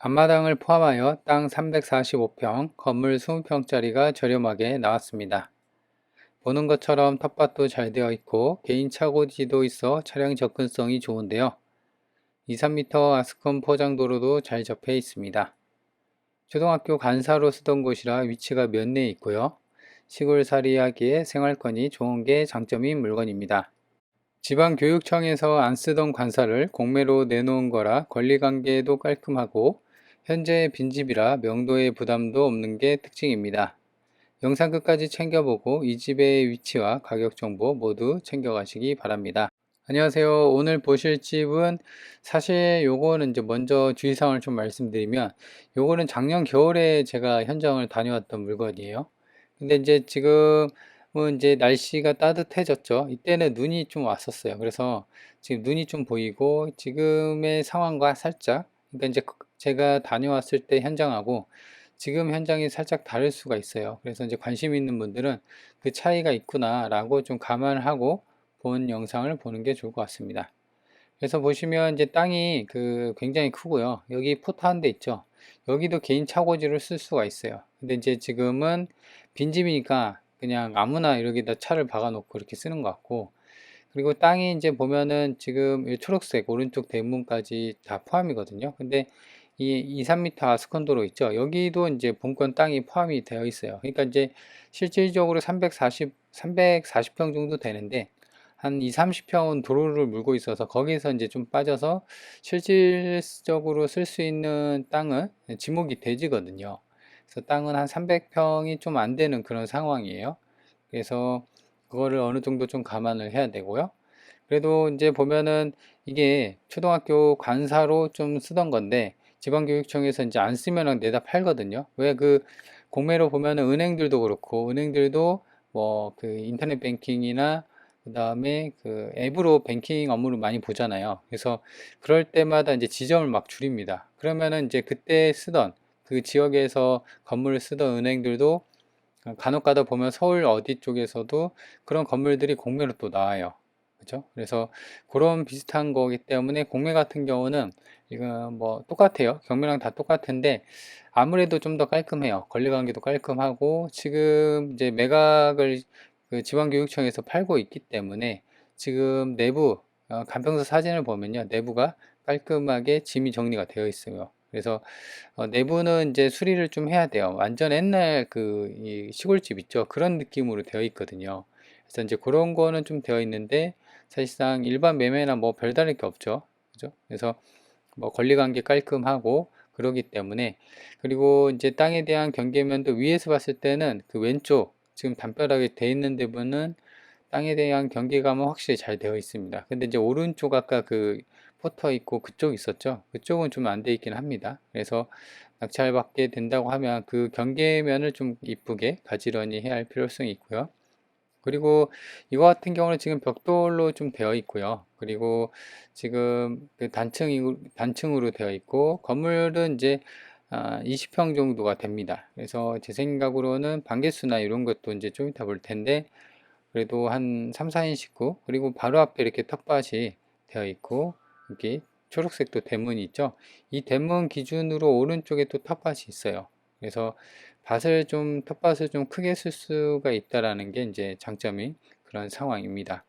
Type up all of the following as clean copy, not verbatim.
앞마당을 포함하여 땅 345평, 건물 20평짜리가 저렴하게 나왔습니다. 보는 것처럼 텃밭도 잘 되어 있고 개인 차고지도 있어 차량 접근성이 좋은데요. 2~3m 아스콘 포장도로도 잘 접해 있습니다. 초등학교 간사로 쓰던 곳이라 위치가 면내에 있고요. 시골살이하기에 생활권이 좋은 게 장점인 물건입니다. 지방교육청에서 안 쓰던 관사를 공매로 내놓은 거라 권리관계도 깔끔하고 현재 빈집이라 명도의 부담도 없는 게 특징입니다. 영상 끝까지 챙겨보고 이 집의 위치와 가격 정보 모두 챙겨가시기 바랍니다. 안녕하세요. 오늘 보실 집은 사실 요거는 이제 먼저 주의사항을 좀 말씀드리면 요거는 작년 겨울에 제가 현장을 다녀왔던 물건이에요. 근데 이제 지금은 이제 날씨가 따뜻해졌죠. 이때는 눈이 좀 왔었어요. 그래서 지금 눈이 좀 보이고 지금의 상황과 살짝, 그러니까 이제 제가 다녀왔을 때 현장하고 지금 현장이 살짝 다를 수가 있어요. 그래서 이제 관심 있는 분들은 그 차이가 있구나라고 좀 감안을 하고 본 영상을 보는 게 좋을 것 같습니다. 그래서 보시면 이제 땅이 굉장히 크고요. 여기 포터 한 대 있죠. 여기도 개인 차고지를 쓸 수가 있어요. 근데 이제 지금은 빈집이니까 그냥 아무나 여기다 차를 박아 놓고 이렇게 쓰는 것 같고, 그리고 땅이 이제 보면은 지금 이 초록색 오른쪽 대문까지 다 포함이거든요. 근데 이 2~3m 아스콘도로 있죠. 여기도 이제 본권 땅이 포함이 되어 있어요. 그러니까 이제 실질적으로 340평 정도 되는데 한 2~30평은 도로를 물고 있어서 거기서 이제 좀 빠져서 실질적으로 쓸 수 있는 땅은 지목이 대지거든요. 그래서 땅은 한 300평이 좀 안 되는 그런 상황이에요. 그래서 그거를 어느 정도 좀 감안을 해야 되고요. 그래도 이제 보면은 이게 초등학교 관사로 좀 쓰던 건데 지방교육청에서 이제 안 쓰면 내다 팔거든요. 왜 공매로 보면은 은행들도 그렇고 은행들도 뭐 인터넷 뱅킹이나 그 다음에 앱으로 뱅킹 업무를 많이 보잖아요. 그래서 그럴 때마다 이제 지점을 막 줄입니다. 그러면은 이제 그때 쓰던 그 지역에서 건물을 쓰던 은행들도 간혹 가다 보면 서울 어디 쪽에서도 그런 건물들이 공매로 또 나와요. 그죠? 그래서 그런 비슷한 거기 때문에 공매 같은 경우는 이거 뭐 똑같아요. 경매랑 다 똑같은데 아무래도 좀 더 깔끔해요. 권리관계도 깔끔하고 지금 이제 매각을 지방교육청에서 팔고 있기 때문에 지금 내부 간평서 사진을 보면요. 내부가 깔끔하게 짐이 정리가 되어 있어요. 그래서 내부는 이제 수리를 좀 해야 돼요. 완전 옛날 이 시골집 있죠. 그런 느낌으로 되어 있거든요. 그래서 이제 그런 거는 좀 되어 있는데 사실상 일반 매매나 뭐 별다를 게 없죠. 그죠? 그래서 뭐 권리관계 깔끔하고 그러기 때문에, 그리고 이제 땅에 대한 경계면도 위에서 봤을 때는 그 왼쪽 지금 담벼락에 돼 있는 부분은 땅에 대한 경계감은 확실히 잘 되어 있습니다. 근데 이제 오른쪽 아까 포터 있고 그쪽 있었죠. 그쪽은 좀 안 돼 있긴 합니다. 그래서 낙찰받게 된다고 하면 그 경계면을 좀 이쁘게 가지런히 해야 할 필요성이 있고요. 그리고 이거 같은 경우는 지금 벽돌로 좀 되어 있고요. 그리고 지금 단층으로 되어 있고 건물은 이제 20평 정도가 됩니다. 그래서 제 생각으로는 반개수나 이런 것도 이제 좀 이따 볼 텐데 그래도 한 3, 4인 식구, 그리고 바로 앞에 이렇게 텃밭이 되어 있고 여기 초록색도 대문이 있죠. 이 대문 기준으로 오른쪽에 또 텃밭이 있어요. 그래서 텃밭을 좀 크게 쓸 수가 있다라는 게 이제 장점인 그런 상황입니다.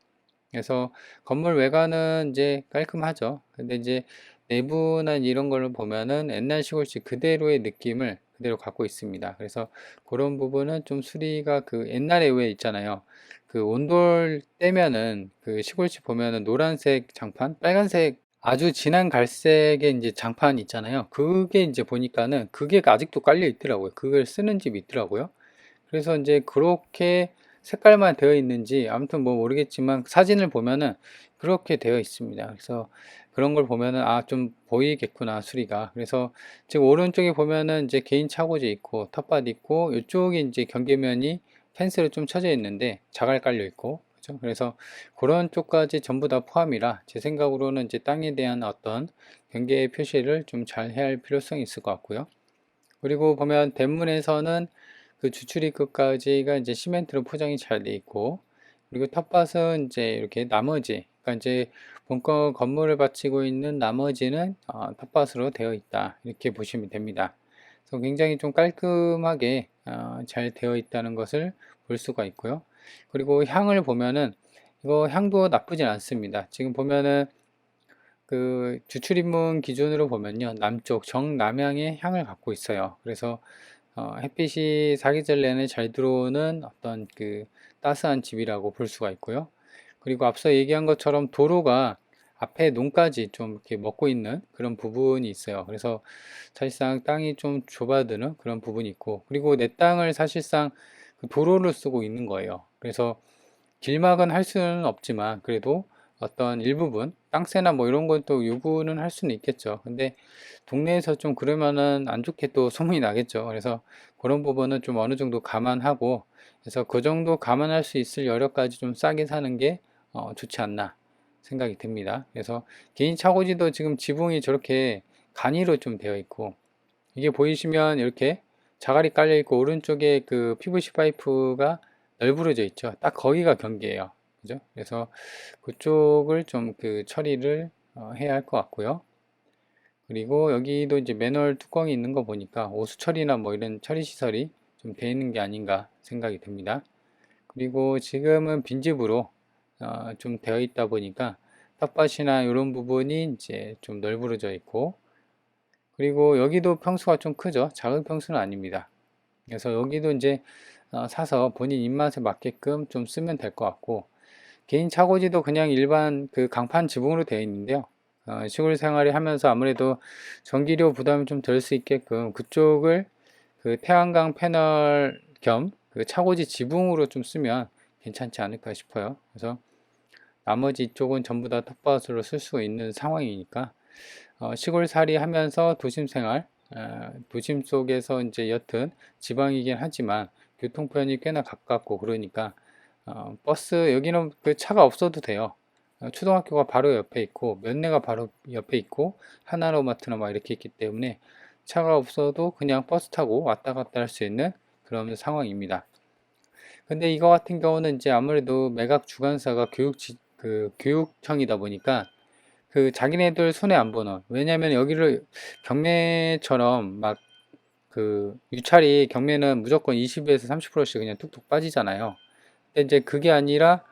그래서 건물 외관은 이제 깔끔하죠. 근데 이제 내부나 이런 걸로 보면은 옛날 시골집 그대로의 느낌을 그대로 갖고 있습니다. 그래서 그런 부분은 좀 수리가 옛날에 왜 있잖아요. 온돌 떼면은 시골집 보면은 노란색 장판, 빨간색 아주 진한 갈색의 이제 장판 있잖아요. 그게 이제 보니까는 그게 아직도 깔려 있더라고요. 그걸 쓰는 집이 있더라고요. 그래서 이제 그렇게 색깔만 되어 있는지 아무튼 뭐 모르겠지만 사진을 보면은 그렇게 되어 있습니다. 그래서 그런 걸 보면은 좀 보이겠구나 수리가. 그래서 지금 오른쪽에 보면은 이제 개인 차고지 있고 텃밭 있고 이쪽이 이제 경계면이 펜스로 좀 쳐져 있는데 자갈 깔려 있고, 그죠? 그래서 그런 쪽까지 전부 다 포함이라 제 생각으로는 이제 땅에 대한 어떤 경계 표시를 좀 잘 해야 할 필요성이 있을 것 같고요. 그리고 보면 대문에서는 주추리 끝까지가 이제 시멘트로 포장이 잘 돼 있고, 그리고 텃밭은 이제 이렇게 나머지 그러니까 이제 본건 건물을 바치고 있는 나머지는 텃밭으로 되어 있다. 이렇게 보시면 됩니다. 그래서 굉장히 좀 깔끔하게 잘 되어 있다는 것을 볼 수가 있고요. 그리고 향을 보면은 이거 향도 나쁘진 않습니다. 지금 보면은 그 주출입문 기준으로 보면요, 남쪽 정남향의 향을 갖고 있어요. 그래서 햇빛이 사계절 내내 잘 들어오는 어떤 그 따스한 집이라고 볼 수가 있고요. 그리고 앞서 얘기한 것처럼 도로가 앞에 논까지 좀 이렇게 먹고 있는 그런 부분이 있어요. 그래서 사실상 땅이 좀 좁아드는 그런 부분이 있고, 그리고 내 땅을 사실상 그 도로를 쓰고 있는 거예요. 그래서 길막은 할 수는 없지만 그래도 어떤 일부분 땅세나 뭐 이런 건 또 요구는 할 수는 있겠죠. 근데 동네에서 좀 그러면은 안 좋게 또 소문이 나겠죠. 그래서 그런 부분은 좀 어느 정도 감안하고, 그래서 그 정도 감안할 수 있을 여력까지 좀 싸게 사는 게 좋지 않나 생각이 듭니다. 그래서 개인 차고지도 지금 지붕이 저렇게 간이로 좀 되어 있고, 이게 보이시면 이렇게 자갈이 깔려 있고 오른쪽에 그 PVC 파이프가 널브러져 있죠. 딱 거기가 경계예요. 그죠? 그래서 그쪽을 좀 그 처리를 해야 할 것 같고요. 그리고 여기도 이제 매널 뚜껑이 있는 거 보니까 오수 처리나 뭐 이런 처리 시설이 좀 되어 있는 게 아닌가 생각이 듭니다. 그리고 지금은 빈집으로 좀 되어 있다 보니까 텃밭이나 이런 부분이 이제 좀 널브러져 있고, 그리고 여기도 평수가 좀 크죠. 작은 평수는 아닙니다. 그래서 여기도 이제 사서 본인 입맛에 맞게끔 좀 쓰면 될 것 같고, 개인 차고지도 그냥 일반 그 강판 지붕으로 되어 있는데요. 시골 생활을 하면서 아무래도 전기료 부담이 좀 덜 수 있게끔 그쪽을 그 태양광 패널 겸 그 차고지 지붕으로 좀 쓰면 괜찮지 않을까 싶어요. 그래서 나머지 이쪽은 전부 다 텃밭으로 쓸 수 있는 상황이니까 시골살이 하면서 도심 생활, 도심 속에서 이제 여튼 지방이긴 하지만 교통편이 꽤나 가깝고 그러니까 버스 여기는 그 차가 없어도 돼요. 초등학교가 바로 옆에 있고 면내가 바로 옆에 있고 하나로마트나 막 이렇게 있기 때문에 차가 없어도 그냥 버스 타고 왔다 갔다 할 수 있는 그런 상황입니다. 근데 이거 같은 경우는 이제 아무래도 매각 주관사가 교육청이다 보니까 그 자기네들 손에 안 보는, 왜냐면 여기를 경매처럼 막 그 유찰이 경매는 무조건 20에서 30%씩 그냥 뚝뚝 빠지잖아요. 근데 이제 그게 아니라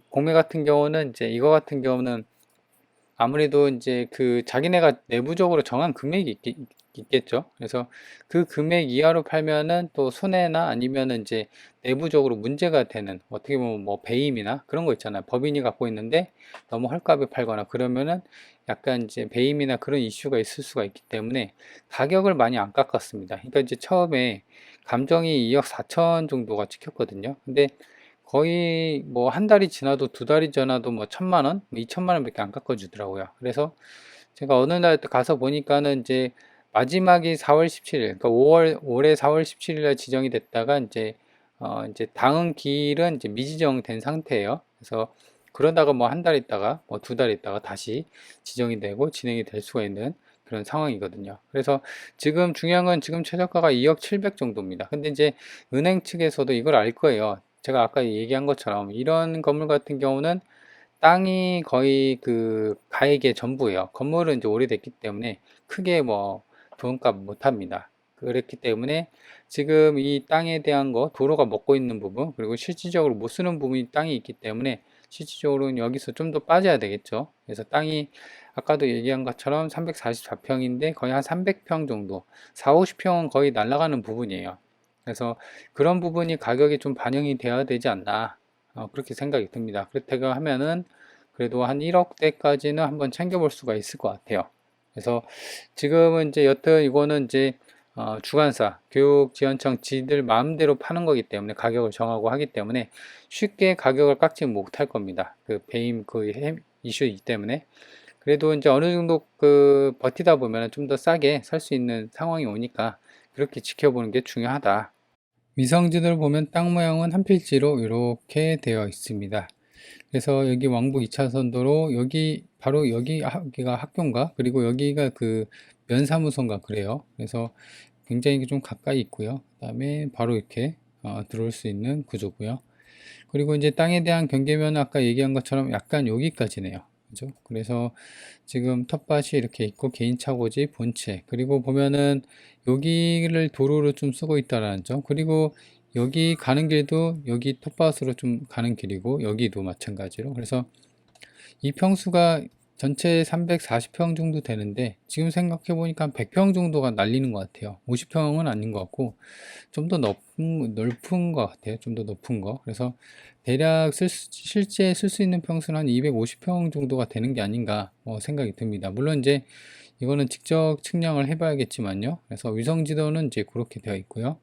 공매 같은 경우는 이제 이거 같은 경우는 아무래도 이제 그 자기네가 내부적으로 정한 금액이 있겠죠. 그래서 그 금액 이하로 팔면은 또 손해나 아니면은 이제 내부적으로 문제가 되는, 어떻게 보면 뭐 배임이나 그런 거 있잖아요. 법인이 갖고 있는데 너무 헐값에 팔거나 그러면은 약간 이제 배임이나 그런 이슈가 있을 수가 있기 때문에 가격을 많이 안 깎았습니다. 그러니까 이제 처음에 감정이 2억 4천 정도가 찍혔거든요. 근데 거의 뭐 한 달이 지나도 두 달이 지나도 뭐 1,000만 원, 뭐 2천만 원밖에 안 깎아주더라고요. 그래서 제가 어느 날 가서 보니까는 이제 마지막이 4월 17일, 그러니까 올해 4월 17일에 지정이 됐다가 이제 당은 기일은 이제 미지정된 상태예요. 그래서 그러다가 뭐 한 달 있다가 뭐 두 달 있다가 다시 지정이 되고 진행이 될 수가 있는 그런 상황이거든요. 그래서 지금 중요한 건 지금 최저가가 2억 7백 정도입니다. 근데 이제 은행 측에서도 이걸 알 거예요. 제가 아까 얘기한 것처럼 이런 건물 같은 경우는 땅이 거의 그 가액의 전부예요. 건물은 이제 오래됐기 때문에 크게 뭐 돈값 못 합니다. 그렇기 때문에 지금 이 땅에 대한 거, 도로가 먹고 있는 부분, 그리고 실질적으로 못 쓰는 부분이 땅이 있기 때문에 실질적으로는 여기서 좀 더 빠져야 되겠죠. 그래서 땅이 아까도 얘기한 것처럼 344평인데 거의 한 300평 정도, 4, 50평은 거의 날아가는 부분이에요. 그래서 그런 부분이 가격이 좀 반영이 되어야 되지 않나, 그렇게 생각이 듭니다. 그렇다고 하면은 그래도 한 1억대까지는 한번 챙겨볼 수가 있을 것 같아요. 그래서 지금은 이제 여튼 이거는 이제 주관사, 교육지원청 지들 마음대로 파는 거기 때문에 가격을 정하고 하기 때문에 쉽게 가격을 깎지 못할 겁니다. 그 배임 그 이슈이기 때문에. 그래도 이제 어느 정도 그 버티다 보면 좀 더 싸게 살 수 있는 상황이 오니까 그렇게 지켜보는 게 중요하다. 위성지도를 보면 땅 모양은 한 필지로 이렇게 되어 있습니다. 그래서 여기 왕복 2차선 도로, 여기 바로 여기가 학교인가? 그리고 여기가 그 면사무소인가 그래요. 그래서 굉장히 좀 가까이 있고요. 그 다음에 바로 이렇게 들어올 수 있는 구조고요. 그리고 이제 땅에 대한 경계면 아까 얘기한 것처럼 약간 여기까지네요. 그죠? 그래서 지금 텃밭이 이렇게 있고 개인 차고지 본체, 그리고 보면은 여기를 도로로 좀 쓰고 있다라는 점, 그리고 여기 가는 길도 여기 텃밭으로 좀 가는 길이고 여기도 마찬가지로. 그래서 이 평수가 전체 340평 정도 되는데 지금 생각해 보니까 한 100평 정도가 날리는 것 같아요. 50평은 아닌 것 같고 좀 더 넓은 것 같아요. 좀 더 높은 거. 그래서 대략 실제 쓸 수 있는 평수는 한 250평 정도가 되는 게 아닌가 생각이 듭니다. 물론 이제 이거는 직접 측량을 해봐야겠지만요. 그래서 위성 지도는 이제 그렇게 되어 있고요.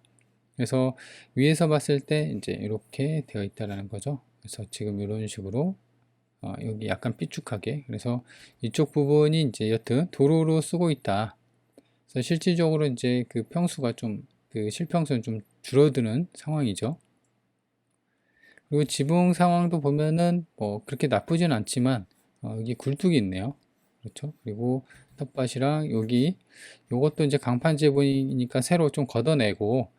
그래서 위에서 봤을 때 이제 이렇게 되어 있다라는 거죠. 그래서 지금 이런 식으로 여기 약간 삐죽하게, 그래서 이쪽 부분이 이제 여튼 도로로 쓰고 있다. 그래서 실질적으로 이제 그 평수가 좀, 그 실평수는 좀 줄어드는 상황이죠. 그리고 지붕 상황도 보면은 뭐 그렇게 나쁘진 않지만 여기 굴뚝이 있네요. 그렇죠. 그리고 텃밭이랑 여기 요것도 이제 강판 지붕이니까 새로 좀 걷어내고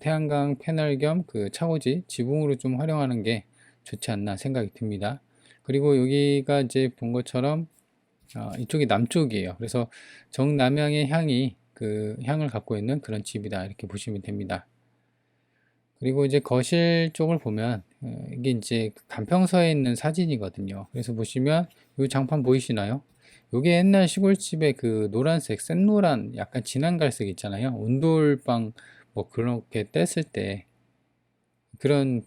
태양광 패널 겸 그 차고지 지붕으로 좀 활용하는 게 좋지 않나 생각이 듭니다. 그리고 여기가 이제 본 것처럼 이쪽이 남쪽이에요. 그래서 정남향의 향이 그 향을 갖고 있는 그런 집이다 이렇게 보시면 됩니다. 그리고 이제 거실 쪽을 보면 이게 이제 간평서에 있는 사진이거든요. 그래서 보시면 이 장판 보이시나요? 요게 옛날 시골집의 그 노란색, 센노란 약간 진한 갈색 있잖아요. 온돌방 뭐 그렇게 뗐을 때 그런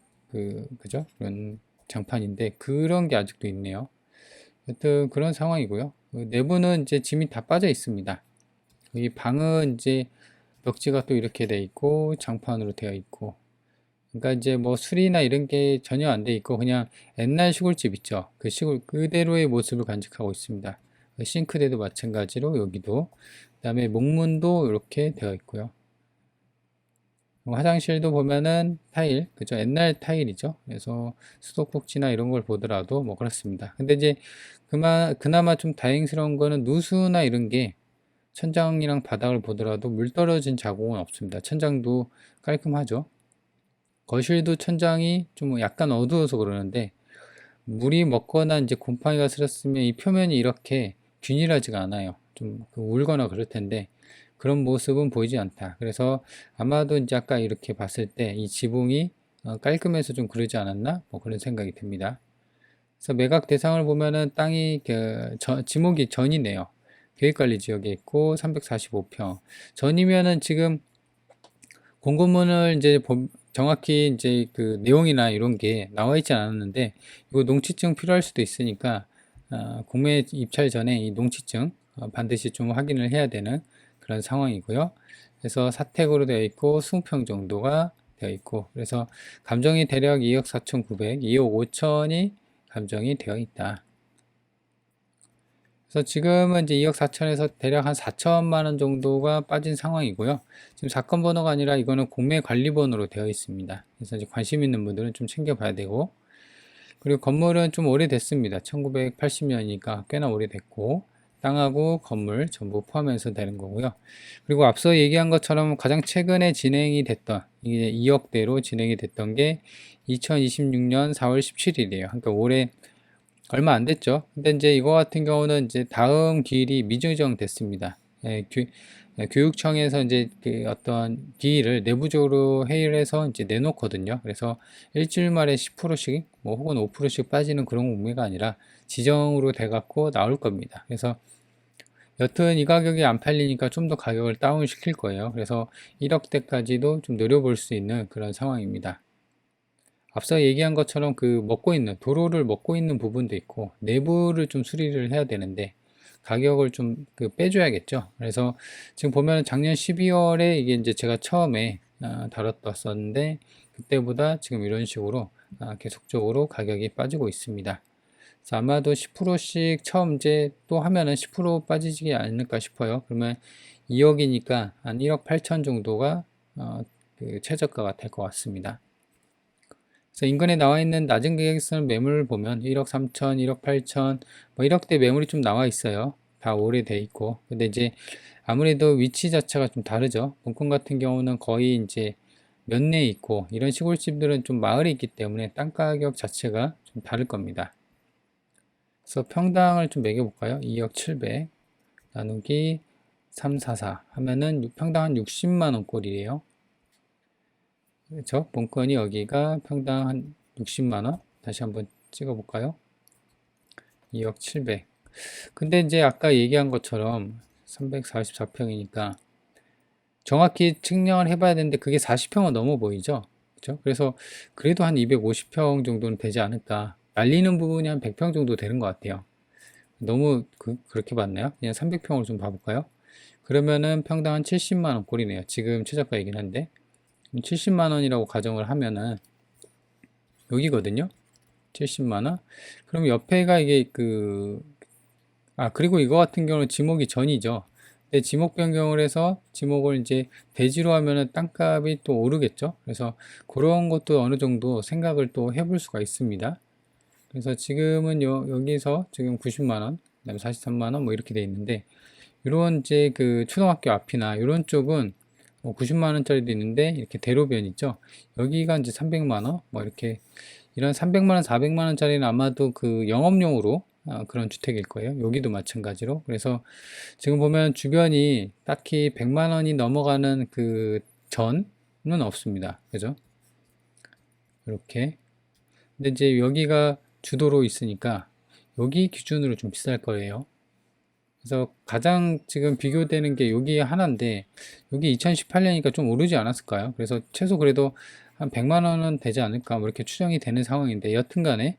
그죠? 그런 장판인데 그런 게 아직도 있네요. 하여튼 그런 상황이고요. 내부는 이제 짐이 다 빠져 있습니다. 이 방은 이제 벽지가 또 이렇게 돼 있고 장판으로 되어 있고, 그러니까 이제 뭐 수리나 이런 게 전혀 안 돼 있고 그냥 옛날 시골집 있죠. 그 시골 그대로의 모습을 간직하고 있습니다. 싱크대도 마찬가지로 여기도, 그다음에 목문도 이렇게 되어 있고요. 화장실도 보면은 타일, 그죠? 옛날 타일이죠. 그래서 수도꼭지나 이런 걸 보더라도 뭐 그렇습니다. 근데 이제 그나마 좀 다행스러운 거는 누수나 이런 게 천장이랑 바닥을 보더라도 물 떨어진 자국은 없습니다. 천장도 깔끔하죠. 거실도 천장이 좀 약간 어두워서 그러는데 물이 먹거나 이제 곰팡이가 슬었으면 이 표면이 이렇게 균일하지가 않아요. 좀 울거나 그럴 텐데 그런 모습은 보이지 않다. 그래서 아마도 이제 아까 이렇게 봤을 때 이 지붕이 깔끔해서 좀 그러지 않았나? 뭐 그런 생각이 듭니다. 그래서 매각 대상을 보면은 땅이 지목이 전이네요. 계획관리 지역에 있고 345평. 전이면은 지금 공고문을 이제 정확히 이제 그 내용이나 이런 게 나와 있지 않았는데 이거 농취증 필요할 수도 있으니까 공매 입찰 전에 이 농취증 반드시 좀 확인을 해야 되는 그런 상황이고요. 그래서 사택으로 되어 있고 20평 정도가 되어 있고, 그래서 감정이 대략 2억 4,900, 2억 5천이 감정이 되어 있다. 그래서 지금은 이제 2억 4천에서 대략 한 4천만 원 정도가 빠진 상황이고요. 지금 사건 번호가 아니라 이거는 공매 관리 번호로 되어 있습니다. 그래서 이제 관심 있는 분들은 좀 챙겨봐야 되고, 그리고 건물은 좀 오래됐습니다. 1980년이니까 꽤나 오래됐고, 땅하고 건물 전부 포함해서 되는 거고요. 그리고 앞서 얘기한 것처럼 가장 최근에 진행이 됐던, 이게 2억대로 진행이 됐던 게 2026년 4월 17일이에요. 그러니까 올해 얼마 안 됐죠. 근데 이제 이거 같은 경우는 이제 다음 기일이 미정정 됐습니다. 교육청에서 이제 그 어떤 기일을 내부적으로 회의를 해서 이제 내놓거든요. 그래서 일주일 만에 10%씩 뭐 혹은 5%씩 빠지는 그런 공매가 아니라 지정으로 돼 갖고 나올 겁니다. 그래서 여튼 이 가격이 안 팔리니까 좀 더 가격을 다운 시킬 거예요. 그래서 1억대까지도 좀 노려볼 수 있는 그런 상황입니다. 앞서 얘기한 것처럼 그 도로를 먹고 있는 부분도 있고 내부를 좀 수리를 해야 되는데 가격을 좀 빼줘야겠죠. 그래서 지금 보면 작년 12월에 이게 이제 제가 처음에 다뤘었는데 그때보다 지금 이런 식으로 계속적으로 가격이 빠지고 있습니다. 그래서 아마도 10%씩 처음 이제 또 하면은 10% 빠지지 않을까 싶어요. 그러면 2억이니까 한 1억 8천 정도가 최저가가 될 것 같습니다. 그래서 인근에 나와 있는 낮은 가격선 매물을 보면 1억 3천, 1억 8천, 뭐 1억대 매물이 좀 나와 있어요. 다 오래돼 있고. 근데 이제 아무래도 위치 자체가 좀 다르죠. 본권 같은 경우는 거의 이제 면내에 있고 이런 시골집들은 좀 마을에 있기 때문에 땅 가격 자체가 좀 다를 겁니다. 그래서 평당을 좀 매겨볼까요? 2억 7백 나누기 344 하면은 평당 한 60만원 꼴이에요. 그렇죠? 본건이 여기가 평당 한 60만원. 다시 한번 찍어볼까요? 2억 7백. 근데 이제 아까 얘기한 것처럼 344평이니까 정확히 측량을 해봐야 되는데 그게 40평은 넘어 보이죠? 그렇죠? 그래서 그래도 한 250평 정도는 되지 않을까. 날리는 부분이 한 100평 정도 되는 것 같아요. 너무 그렇게 봤나요? 그냥 300평을 좀 봐볼까요? 그러면은 평당 한 70만원 꼴이네요. 지금 최저가이긴 한데 70만원이라고 가정을 하면은 여기거든요. 70만원. 그럼 옆에가 이게 그리고 이거 같은 경우는 지목이 전이죠. 근데 지목 변경을 해서 지목을 이제 대지로 하면은 땅값이 또 오르겠죠. 그래서 그런 것도 어느 정도 생각을 또 해볼 수가 있습니다. 그래서 지금은 여기서 지금 90만원, 그다음에 43만원 뭐 이렇게 돼 있는데, 이런 이제 그 초등학교 앞이나 이런 쪽은 90만원짜리도 있는데, 이렇게 대로변 있죠. 여기가 이제 300만원, 뭐 이렇게, 이런 300만원, 400만원짜리는 아마도 그 영업용으로 그런 주택일 거예요. 여기도 마찬가지로. 그래서 지금 보면 주변이 딱히 100만원이 넘어가는 그 전은 없습니다. 그죠? 이렇게. 근데 이제 여기가 주도로 있으니까 여기 기준으로 좀 비쌀 거예요. 그래서 가장 지금 비교되는 게 여기 하나인데 여기 2018년이니까 좀 오르지 않았을까요? 그래서 최소 그래도 한 100만 원은 되지 않을까 뭐 이렇게 추정이 되는 상황인데 여튼 간에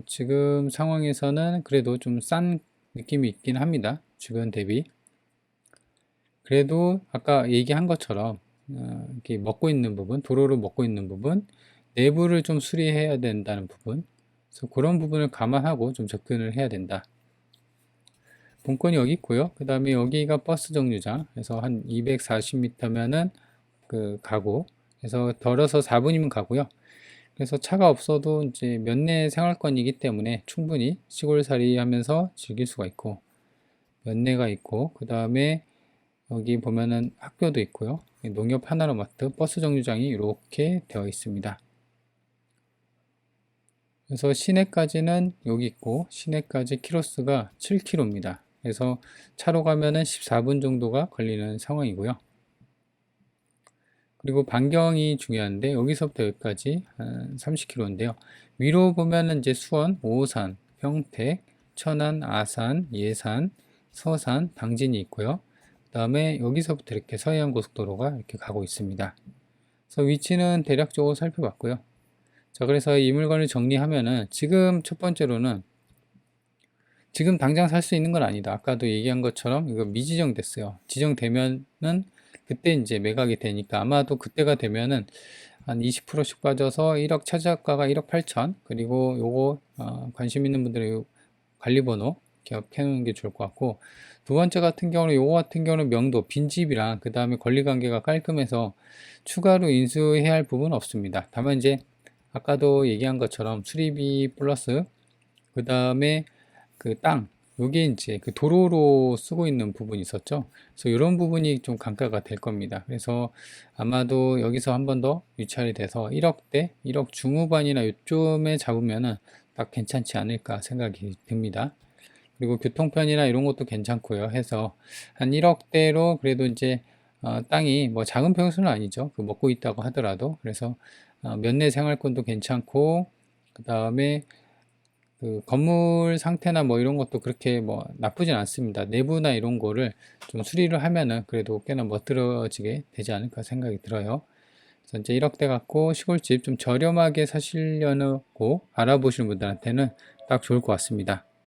지금 상황에서는 그래도 좀 싼 느낌이 있긴 합니다. 주변 대비. 그래도 아까 얘기한 것처럼 이렇게 먹고 있는 부분, 도로를 먹고 있는 부분, 내부를 좀 수리해야 된다는 부분, 그래서 그런 부분을 감안하고 좀 접근을 해야 된다. 본건이 여기 있고요. 그 다음에 여기가 버스 정류장. 그래서 한 240m면은 가고, 그래서 걸어서 4분이면 가고요. 그래서 차가 없어도 이제 면내 생활권이기 때문에 충분히 시골살이 하면서 즐길 수가 있고, 면내가 있고, 그 다음에 여기 보면은 학교도 있고요. 농협 하나로마트 버스 정류장이 이렇게 되어 있습니다. 그래서 시내까지는 여기 있고 시내까지 키로수가 7km입니다. 그래서 차로 가면은 14분 정도가 걸리는 상황이고요. 그리고 반경이 중요한데 여기서부터 여기까지 한 30km인데요. 위로 보면은 이제 수원, 오산, 평택, 천안, 아산, 예산, 서산, 당진이 있고요. 그 다음에 여기서부터 이렇게 서해안고속도로가 이렇게 가고 있습니다. 그래서 위치는 대략적으로 살펴봤고요. 자, 그래서 이 물건을 정리하면은 지금 첫 번째로는 지금 당장 살 수 있는 건 아니다. 아까도 얘기한 것처럼 이거 미지정됐어요. 지정되면은 그때 이제 매각이 되니까 아마도 그때가 되면은 한 20%씩 빠져서 1억 최저가가 1억 8천. 그리고 요거 관심 있는 분들의 관리번호 기억해 놓는 게 좋을 것 같고, 두 번째 같은 경우는 요거 같은 경우는 명도 빈집이랑 그 다음에 권리관계가 깔끔해서 추가로 인수해야 할 부분은 없습니다. 다만 이제 아까도 얘기한 것처럼 수리비 플러스 그 다음에 그 땅, 요게 이제 그 도로로 쓰고 있는 부분이 있었죠. 그래서 이런 부분이 좀 감가가 될 겁니다. 그래서 아마도 여기서 한 번 더 유찰이 돼서 1억대, 1억 중후반이나 요쯤에 잡으면은 딱 괜찮지 않을까 생각이 듭니다. 그리고 교통편이나 이런 것도 괜찮고요. 해서 한 1억대로 그래도 이제 땅이 뭐 작은 평수는 아니죠. 그 먹고 있다고 하더라도. 그래서 면내 생활권도 괜찮고, 그 다음에 그 건물 상태나 뭐 이런 것도 그렇게 뭐 나쁘진 않습니다. 내부나 이런 거를 좀 수리를 하면은 그래도 꽤나 멋들어지게 되지 않을까 생각이 들어요. 그래서 이제 1억대 갖고 시골집 좀 저렴하게 사시려고 알아보시는 분들한테는 딱 좋을 것 같습니다.